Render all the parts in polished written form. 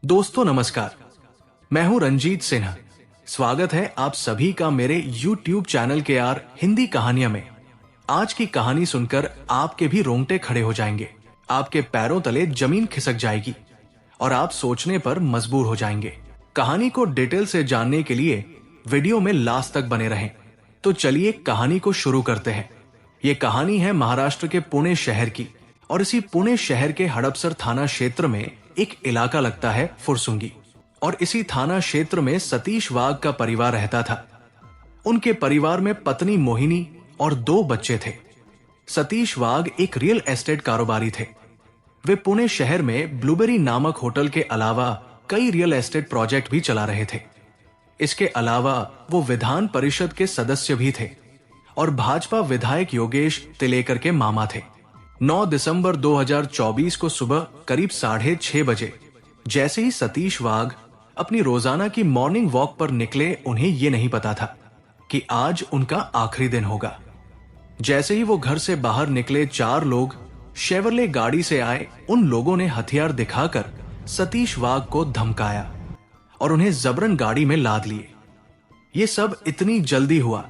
दोस्तों नमस्कार, मैं हूं रंजीत सिन्हा। स्वागत है आप सभी का मेरे YouTube चैनल के आर हिंदी कहानियां में। आज की कहानी सुनकर आपके भी रोंगटे खड़े हो जाएंगे, आपके पैरों तले जमीन खिसक जाएगी और आप सोचने पर मजबूर हो जाएंगे। कहानी को डिटेल से जानने के लिए वीडियो में लास्ट तक बने रहें। तो चलिए कहानी को शुरू करते हैं। ये कहानी है महाराष्ट्र के पुणे शहर की और इसी पुणे शहर के हड़पसर थाना क्षेत्र में एक इलाका लगता है फुरसुंगी और इसी थाना क्षेत्र में सतीश वाघ का परिवार रहता था। उनके परिवार में पत्नी मोहिनी और 2 बच्चे थे। सतीश वाघ एक रियल एस्टेट कारोबारी थे। वे पुणे शहर में ब्लूबेरी नामक होटल के अलावा कई रियल एस्टेट प्रोजेक्ट भी चला रहे थे। इसके अलावा वो विधान परिषद के सदस्य भी थे और भाजपा विधायक योगेश तिलेकर के मामा थे। 9 दिसंबर 2024 को सुबह करीब 6:30 बजे जैसे ही सतीश वाघ अपनी रोजाना की मॉर्निंग वॉक पर निकले, उन्हें यह नहीं पता था कि आज उनका आखिरी दिन होगा। जैसे ही वो घर से बाहर निकले, 4 लोग शेवरले गाड़ी से आए। उन लोगों ने हथियार दिखाकर सतीश वाघ को धमकाया और उन्हें जबरन गाड़ी में लाद लिए। ये सब इतनी जल्दी हुआ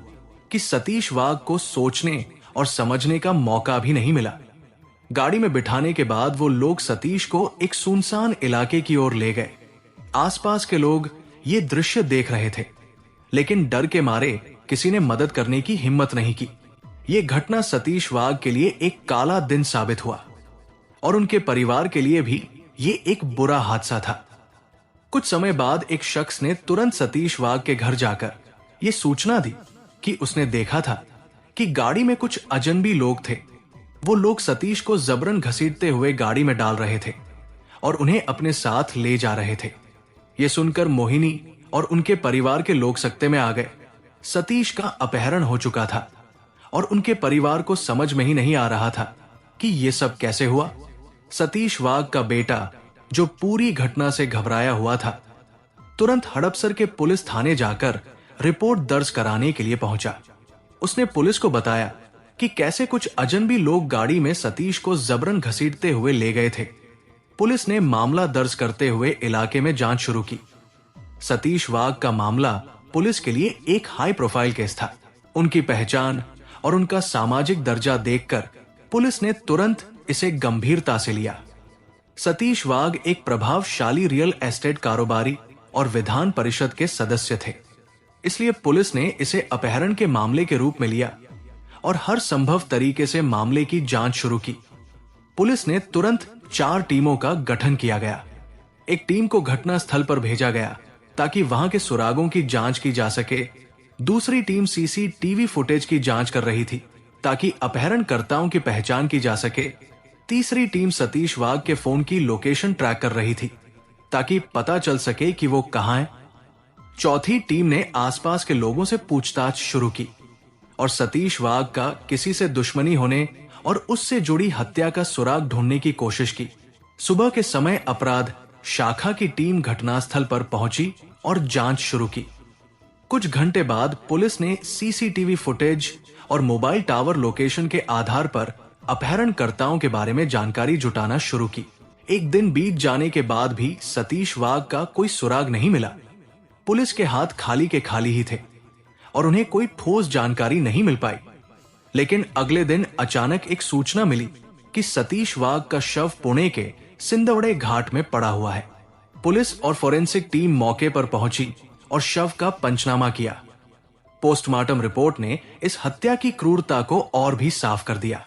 कि सतीश वाघ को सोचने और समझने का मौका भी नहीं मिला। गाड़ी में बिठाने के बाद वो लोग सतीश को एक सुनसान इलाके की ओर ले गए। आसपास के लोग ये दृश्य देख रहे थे, लेकिन डर के मारे किसी ने मदद करने की हिम्मत नहीं की। ये घटना सतीश वाघ के लिए एक काला दिन साबित हुआ और उनके परिवार के लिए भी ये एक बुरा हादसा था। कुछ समय बाद एक शख्स ने तुरंत सतीश वाघ के घर जाकर ये सूचना दी कि उसने देखा था कि गाड़ी में कुछ अजनबी लोग थे। वो लोग सतीश को जबरन घसीटते हुए गाड़ी में डाल रहे थे और उन्हें अपने साथ ले जा रहे थे। ये सुनकर मोहिनी और उनके परिवार के लोग सकते में आ गए। सतीश का अपहरण हो चुका था और उनके परिवार को समझ में ही नहीं आ रहा था कि ये सब कैसे हुआ। सतीश वाघ का बेटा, जो पूरी घटना से घबराया हुआ था, तुरंत हड़पसर के पुलिस थाने जाकर रिपोर्ट दर्ज कराने के लिए पहुंचा। उसने पुलिस को बताया कि कैसे कुछ अजनबी लोग गाड़ी में सतीश को जबरन घसीटते हुए ले गए थे। पुलिस ने मामला दर्ज करते हुए इलाके में जांच शुरू की। सतीश वाघ का मामला पुलिस के लिए एक हाई प्रोफाइल केस था। उनकी पहचान और उनका सामाजिक दर्जा देखकर पुलिस ने तुरंत इसे गंभीरता से लिया। सतीश वाघ एक प्रभावशाली रियल एस्टेट कारोबारी और विधान परिषद के सदस्य थे, इसलिए पुलिस ने इसे अपहरण के मामले के रूप में लिया और हर संभव तरीके से मामले की जांच शुरू की। पुलिस ने तुरंत 4 टीमों का गठन किया गया। एक टीम को घटना स्थल पर भेजा गया ताकि वहां के सुरागों की जांच की जा सके। दूसरी टीम सीसीटीवी फुटेज की जांच कर रही थी ताकि अपहरणकर्ताओं की पहचान की जा सके। तीसरी टीम सतीश वाघ के फोन की लोकेशन ट्रैक कर रही थी ताकि पता चल सके कि वो कहां है। चौथी टीम ने आसपास के लोगों से पूछताछ शुरू की और सतीश वाघ का किसी से दुश्मनी होने और उससे जुड़ी हत्या का सुराग ढूंढने की कोशिश की। सुबह के समय अपराध शाखा की टीम घटनास्थल पर पहुंची और जांच शुरू की। कुछ घंटे बाद पुलिस ने सीसीटीवी फुटेज और मोबाइल टावर लोकेशन के आधार पर अपहरणकर्ताओं के बारे में जानकारी जुटाना शुरू की। एक दिन बीत जाने के बाद भी सतीश वाघ का कोई सुराग नहीं मिला। पुलिस के हाथ खाली के खाली ही थे और उन्हें कोई ठोस जानकारी नहीं मिल पाई। लेकिन अगले दिन अचानक एक सूचना मिली कि सतीश वाघ का शव पुणे के सिंदवड़े घाट में पड़ा हुआ है। पुलिस और फोरेंसिक टीम मौके पर पहुंची और शव का पंचनामा किया। पोस्टमार्टम रिपोर्ट ने इस हत्या की क्रूरता को और भी साफ कर दिया।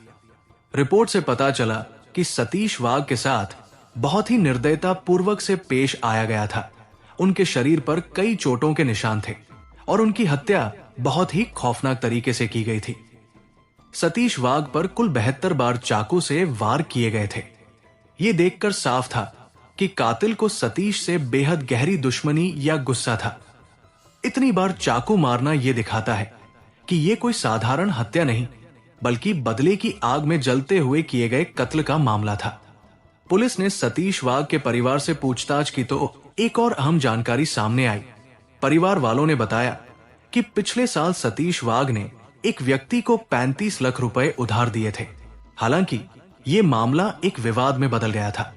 रिपोर्ट से पता चला कि सतीश वाघ के साथ बहुत ही निर्दयता पूर्वक से पेश आया गया था। उनके शरीर पर कई चोटों के निशान थे और उनकी हत्या बहुत ही खौफनाक तरीके से की गई थी। सतीश वाघ पर कुल 72 बार चाकू से वार किए गए थे। यह देखकर साफ था कि कातिल को सतीश से बेहद गहरी दुश्मनी या गुस्सा था। इतनी बार चाकू मारना यह दिखाता है कि यह कोई साधारण हत्या नहीं, बल्कि बदले की आग में जलते हुए किए गए कत्ल का मामला था। पुलिस ने सतीश वाघ के परिवार से पूछताछ की तो एक और अहम जानकारी सामने आई। परिवार वालों ने बताया कि पिछले साल सतीश वाघ ने एक व्यक्ति को 35 लाख रुपए उधार दिए थे। हालांकि ये मामला एक विवाद में बदल गया था,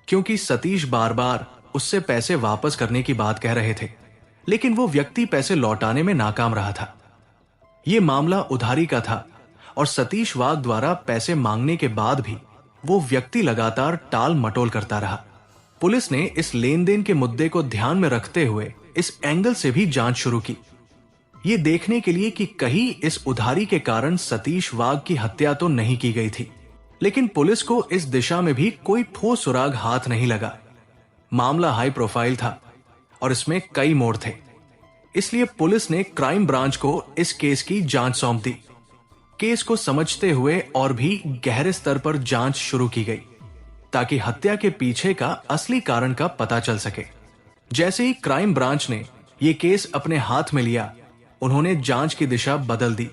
क्योंकि सतीश बार बार उससे पैसे वापस करने की बात कह रहे थे, लेकिन वो व्यक्ति पैसे लौटाने में नाकाम रहा था। ये मामला उधारी का था और सतीश वाघ द्वारा पैसे मांगने के बाद भी वो व्यक्ति लगातार टाल मटोल करता रहा। पुलिस ने इस लेन देन के मुद्दे को ध्यान में रखते हुए इस एंगल से भी जांच शुरू की, ये देखने के लिए कि कहीं इस उधारी के कारण सतीश वाघ की हत्या तो नहीं की गई थी। लेकिन पुलिस को इस दिशा में भी कोई ठोस सुराग हाथ नहीं लगा। मामला हाई प्रोफाइल था और इसमें कई मोड़ थे, इसलिए पुलिस ने क्राइम ब्रांच को इस केस की जांच सौंप दी। केस को समझते हुए और भी गहरे स्तर पर जांच शुरू की गई ताकि हत्या के पीछे का असली कारण का पता चल सके। जैसे ही क्राइम ब्रांच ने यह केस अपने हाथ में लिया, उन्होंने जांच की दिशा बदल दी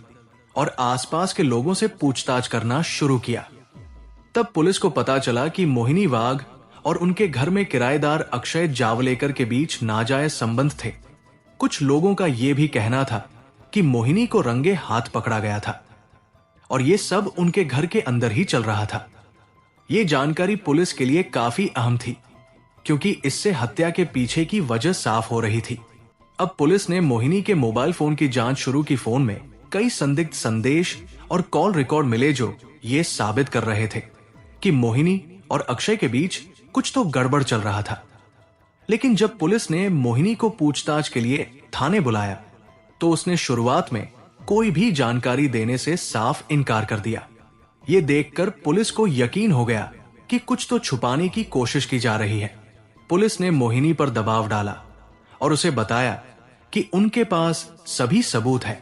और आसपास के लोगों से पूछताछ करना शुरू किया। तब पुलिस को पता चला कि मोहिनी वाघ और उनके घर में किराएदार अक्षय जावलेकर के बीच नाजायज संबंध थे। कुछ लोगों का यह भी कहना था कि मोहिनी को रंगे हाथ पकड़ा गया था और यह सब उनके घर के अंदर ही चल रहा था। यह जानकारी पुलिस के लिए काफी अहम थी, क्योंकि इससे हत्या के पीछे की वजह साफ हो रही थी। अब पुलिस ने मोहिनी के मोबाइल फोन की जांच शुरू की। फोन में कई संदिग्ध संदेश और कॉल रिकॉर्ड मिले जो ये साबित कर रहे थे कि मोहिनी और अक्षय के बीच कुछ तो गड़बड़ चल रहा था। लेकिन जब पुलिस ने मोहिनी को पूछताछ के लिए थाने बुलाया तो उसने शुरुआत में कोई भी जानकारी देने से साफ इनकार कर दिया। ये देखकर पुलिस को यकीन हो गया कि कुछ तो छुपाने की कोशिश की जा रही है। पुलिस ने मोहिनी पर दबाव डाला और उसे बताया कि उनके पास सभी सबूत है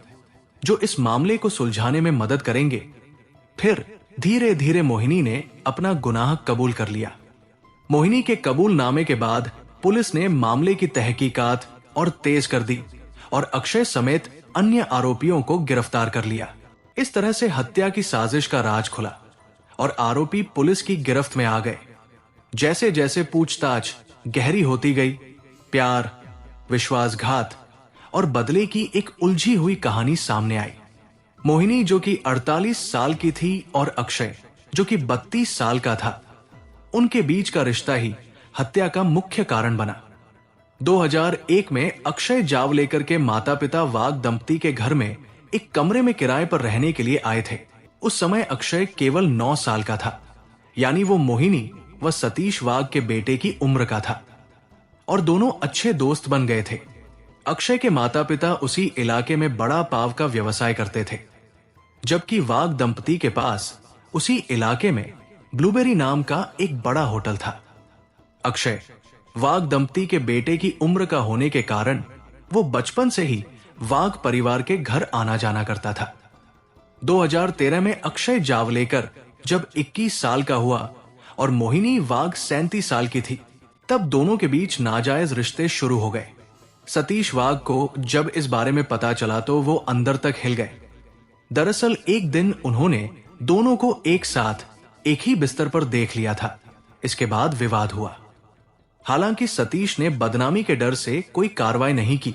जो इस मामले को सुलझाने में मदद करेंगे। फिर धीरे धीरे मोहिनी ने अपना गुनाह कबूल कर लिया। मोहिनी के कबूलनामे के बाद पुलिस ने मामले की तहकीकात और तेज कर दी और अक्षय समेत अन्य आरोपियों को गिरफ्तार कर लिया। इस तरह से हत्या की साजिश का राज खुला और आरोपी पुलिस की गिरफ्त में आ गए। जैसे जैसे पूछताछ गहरी होती गई, प्यार, विश्वासघात और बदले की एक उलझी हुई कहानी सामने आई। मोहिनी जो कि 48 साल की थी और अक्षय जो कि 32 साल का था, उनके बीच का रिश्ता ही हत्या का मुख्य कारण बना। 2001 में अक्षय जावलेकर के माता पिता वाघ दंपति के घर में एक कमरे में किराए पर रहने के लिए आए थे। उस समय अक्षय केवल 9 साल का था, यानी वो मोहिनी व सतीश वाघ के बेटे की उम्र का था और दोनों अच्छे दोस्त बन गए थे। अक्षय के माता पिता उसी इलाके में बड़ा पाव का व्यवसाय करते थे, जबकि वाघ दंपति के पास उसी इलाके में ब्लूबेरी नाम का एक बड़ा होटल था। अक्षय वाघ दंपति के बेटे की उम्र का होने के कारण वो बचपन से ही वाघ परिवार के घर आना जाना करता था। 2013 में अक्षय जावलेकर जब 21 साल का हुआ और मोहिनी वाघ 37 साल की थी, तब दोनों के बीच नाजायज रिश्ते शुरू हो गए। सतीश वाघ को जब इस बारे में पता चला तो वो अंदर तक हिल गए। दरअसल एक दिन उन्होंने दोनों को एक साथ एक ही बिस्तर पर देख लिया था। इसके बाद विवाद हुआ। हालांकि सतीश ने बदनामी के डर से कोई कार्रवाई नहीं की।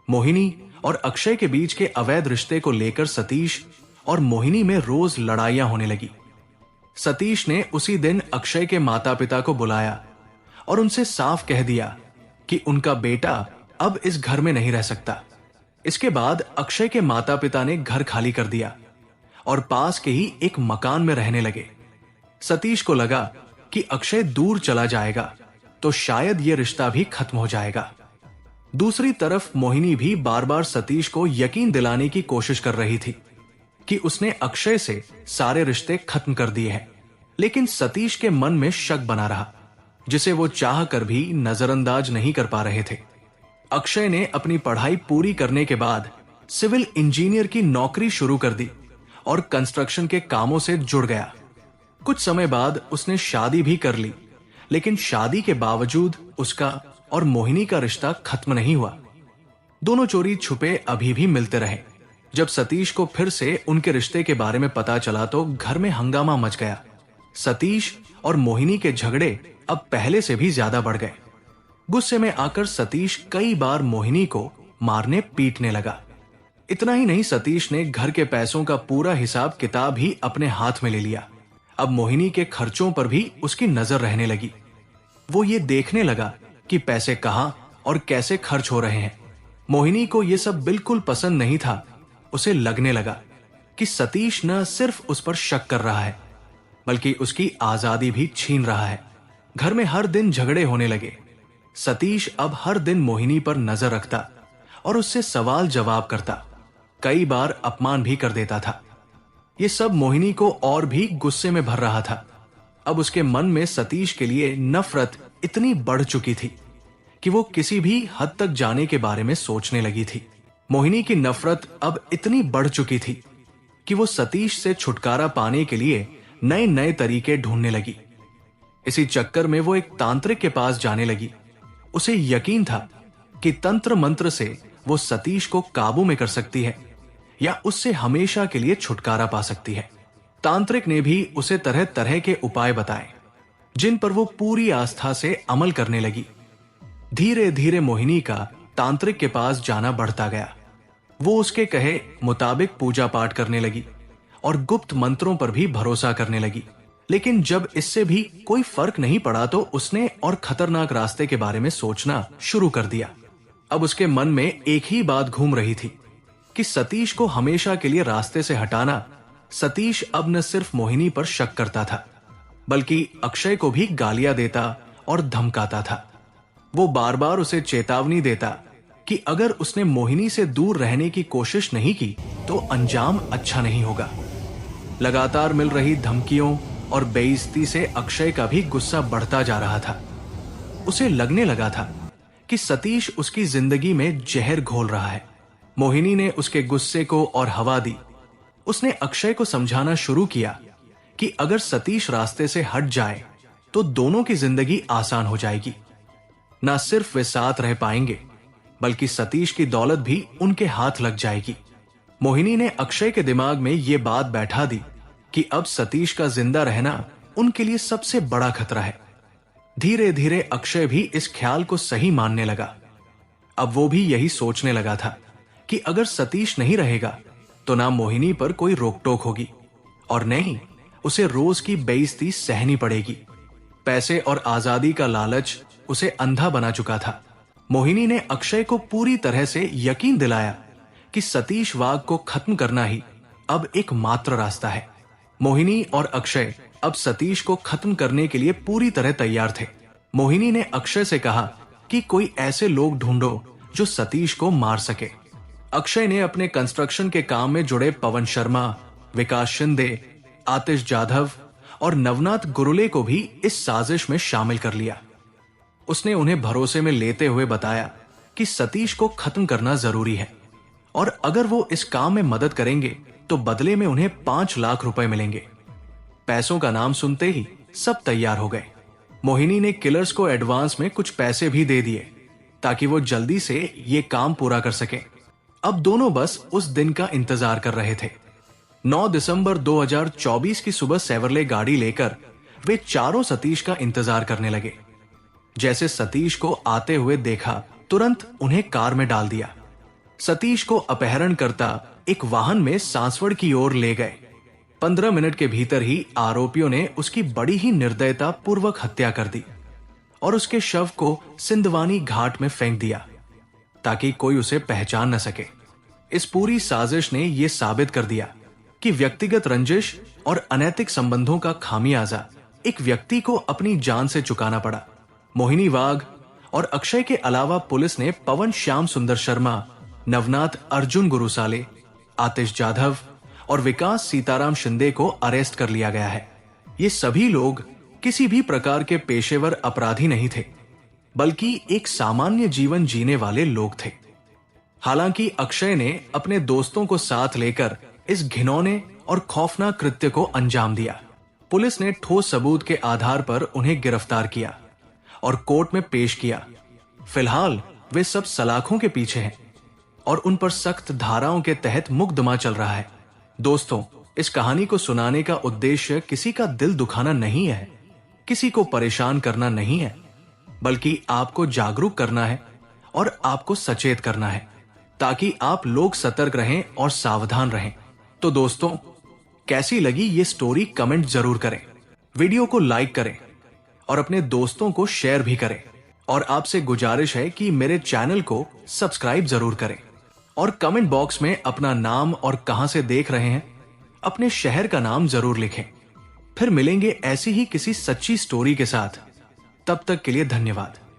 मोहिनी और अक्षय के बीच के अवैध रिश्ते को लेकर सतीश और मोहिनी में रोज लड़ाइयां होने लगी। सतीश ने उसी दिन अक्षय के माता पिता को बुलाया और उनसे साफ कह दिया कि उनका बेटा अब इस घर में नहीं रह सकता। इसके बाद अक्षय के माता पिता ने घर खाली कर दिया और पास के ही एक मकान में रहने लगे। सतीश को लगा कि अक्षय दूर चला जाएगा तो शायद यह रिश्ता भी खत्म हो जाएगा। दूसरी तरफ मोहिनी भी बार बार सतीश को यकीन दिलाने की कोशिश कर रही थी कि उसने अक्षय से सारे रिश्ते खत्म कर दिए हैं, लेकिन सतीश के मन में शक बना रहा, जिसे वो चाह कर भी नजरअंदाज नहीं कर पा रहे थे। अक्षय ने अपनी पढ़ाई पूरी करने के बाद सिविल इंजीनियर की नौकरी शुरू कर दी और कंस्ट्रक्शन के कामों से जुड़ गया। कुछ समय बाद उसने शादी भी कर ली, लेकिन शादी के बावजूद उसका और मोहिनी का रिश्ता खत्म नहीं हुआ। दोनों चोरी छुपे अभी भी मिलते रहे। जब सतीश को फिर से उनके रिश्ते के बारे में पता चला तो घर में हंगामा मच गया। सतीश और मोहिनी के झगड़े अब पहले से भी ज्यादा बढ़ गए। गुस्से में आकर सतीश कई बार मोहिनी को मारने पीटने लगा। इतना ही नहीं, सतीश ने घर के पैसों का पूरा हिसाब किताब ही अपने हाथ में ले लिया। अब मोहिनी के खर्चों पर भी उसकी नजर रहने लगी। वो ये देखने लगा कि पैसे कहाँ और कैसे खर्च हो रहे हैं। मोहिनी को यह सब बिल्कुल पसंद नहीं था। उसे लगने लगा कि सतीश न सिर्फ उस पर शक कर रहा है, बल्कि उसकी आजादी भी छीन रहा है। घर में हर दिन झगड़े होने लगे। सतीश अब हर दिन मोहिनी पर नजर रखता और उससे सवाल जवाब करता। कई बार अपमान भी कर देता था। यह सब मोहिनी को और भी गुस्से में भर रहा था। अब उसके मन में सतीश के लिए नफरत इतनी बढ़ चुकी थी कि वो किसी भी हद तक जाने के बारे में सोचने लगी थी। मोहिनी की नफरत अब इतनी बढ़ चुकी थी कि वो सतीश से छुटकारा पाने के लिए नए नए तरीके ढूंढने लगी। इसी चक्कर में वो एक तांत्रिक के पास जाने लगी। उसे यकीन था कि तंत्र मंत्र से वो सतीश को काबू में कर सकती है या उससे हमेशा के लिए छुटकारा पा सकती है। तांत्रिक ने भी उसे तरह तरह के उपाय बताए, जिन पर वो पूरी आस्था से अमल करने लगी। धीरे धीरे मोहिनी का तांत्रिक के पास जाना बढ़ता गया। वो उसके कहे मुताबिक पूजा पाठ करने लगी और गुप्त मंत्रों पर भी भरोसा करने लगी। लेकिन जब इससे भी कोई फर्क नहीं पड़ा तो उसने और खतरनाक रास्ते के बारे में सोचना शुरू कर दिया। अब उसके मन में एक ही बात घूम रही थी कि सतीश को हमेशा के लिए रास्ते से हटाना। सतीश अब न सिर्फ मोहिनी पर शक करता था, बल्कि अक्षय को भी गालियां देता और धमकाता था। वो बार बार उसे चेतावनी देता कि अगर उसने मोहिनी से दूर रहने की कोशिश नहीं की तो अंजाम अच्छा नहीं होगा। लगातार मिल रही धमकियों और बेइज्जती से अक्षय का भी गुस्सा बढ़ता जा रहा था। उसे लगने लगा था कि सतीश उसकी जिंदगी में जहर घोल रहा है। मोहिनी ने उसके गुस्से को और हवा दी। उसने अक्षय को समझाना शुरू किया कि अगर सतीश रास्ते से हट जाए तो दोनों की जिंदगी आसान हो जाएगी। ना सिर्फ वे साथ रह पाएंगे, बल्कि सतीश की दौलत भी उनके हाथ लग जाएगी। मोहिनी ने अक्षय के दिमाग में यह बात बैठा दी कि अब सतीश का जिंदा रहना उनके लिए सबसे बड़ा खतरा है। धीरे धीरे अक्षय भी इस ख्याल को सही मानने लगा। अब वो भी यही सोचने लगा था कि अगर सतीश नहीं रहेगा तो ना मोहिनी पर कोई रोक टोक होगी और नहीं उसे रोज की बेइज्जती सहनी पड़ेगी। पैसे और आजादी का लालच उसे अंधा बना चुका था। मोहिनी ने अक्षय को पूरी तरह से यकीन दिलाया कि सतीश वाघ को खत्म करना ही अब एकमात्र रास्ता है। मोहिनी और अक्षय अब सतीश को खत्म करने के लिए पूरी तरह तैयार थे। मोहिनी ने अक्षय से कहा कि कोई ऐसे लोग ढूंढो जो सतीश को मार सके। अक्षय ने अपने कंस्ट्रक्शन के काम में जुड़े पवन शर्मा, विकास शिंदे, आतिश जाधव और नवनाथ गुरुले को भी इस साजिश में शामिल कर लिया। उसने उन्हें भरोसे में लेते हुए बताया कि सतीश को खत्म करना जरूरी है और अगर वो इस काम में मदद करेंगे तो बदले में उन्हें 5 लाख रुपए मिलेंगे। पैसों का नाम सुनते ही सब तैयार हो गए। मोहिनी ने किलर्स को एडवांस में कुछ पैसे भी दे दिए ताकि वो जल्दी से ये काम पूरा कर सके। अब दोनों बस उस दिन का इंतजार कर रहे थे। 9 दिसंबर 2024 की सुबह सेवरले गाड़ी लेकर वे चारों सतीश का इंतजार करने लगे। जैसे सतीश को आते हुए देखा, तुरंत उन्हें कार में डाल दिया। सतीश को अपहरणकर्ता एक वाहन में सांसवड़ की ओर ले गए। 15 मिनट के भीतर ही आरोपियों ने उसकी बड़ी ही निर्दयता पूर्वक हत्या कर दी और उसके शव को सिंधवानी घाट में फेंक दिया ताकि कोई उसे पहचान न सके। इस पूरी साजिश ने यह साबित कर दिया कि व्यक्तिगत रंजिश और अनैतिक संबंधों का खामियाजा एक व्यक्ति को अपनी जान से चुकाना पड़ा। मोहिनी वाघ और अक्षय के अलावा पुलिस ने पवन श्याम सुंदर शर्मा, नवनाथ अर्जुन गुरुसाले, आतिश जाधव और विकास सीताराम शिंदे को अरेस्ट कर लिया गया है। ये सभी लोग किसी भी प्रकार के पेशेवर अपराधी नहीं थे, बल्कि एक सामान्य जीवन जीने वाले लोग थे। हालांकि अक्षय ने अपने दोस्तों को साथ लेकर इस घिनौने और खौफनाक कृत्य को अंजाम दिया। पुलिस ने ठोस सबूत के आधार पर उन्हें गिरफ्तार किया और कोर्ट में पेश किया। फिलहाल वे सब सलाखों के पीछे हैं और उन पर सख्त धाराओं के तहत मुकदमा चल रहा है। दोस्तों, इस कहानी को सुनाने का उद्देश्य किसी का दिल दुखाना नहीं है, किसी को परेशान करना नहीं है, बल्कि आपको जागरूक करना है और आपको सचेत करना है ताकि आप लोग सतर्क रहें और सावधान रहें। तो दोस्तों, कैसी लगी ये स्टोरी कमेंट जरूर करें, वीडियो को लाइक करें और अपने दोस्तों को शेयर भी करें और आपसे गुजारिश है कि मेरे चैनल को सब्सक्राइब जरूर करें और कमेंट बॉक्स में अपना नाम और कहां से देख रहे हैं, अपने शहर का नाम जरूर लिखें। फिर मिलेंगे ऐसी ही किसी सच्ची स्टोरी के साथ। तब तक के लिए धन्यवाद।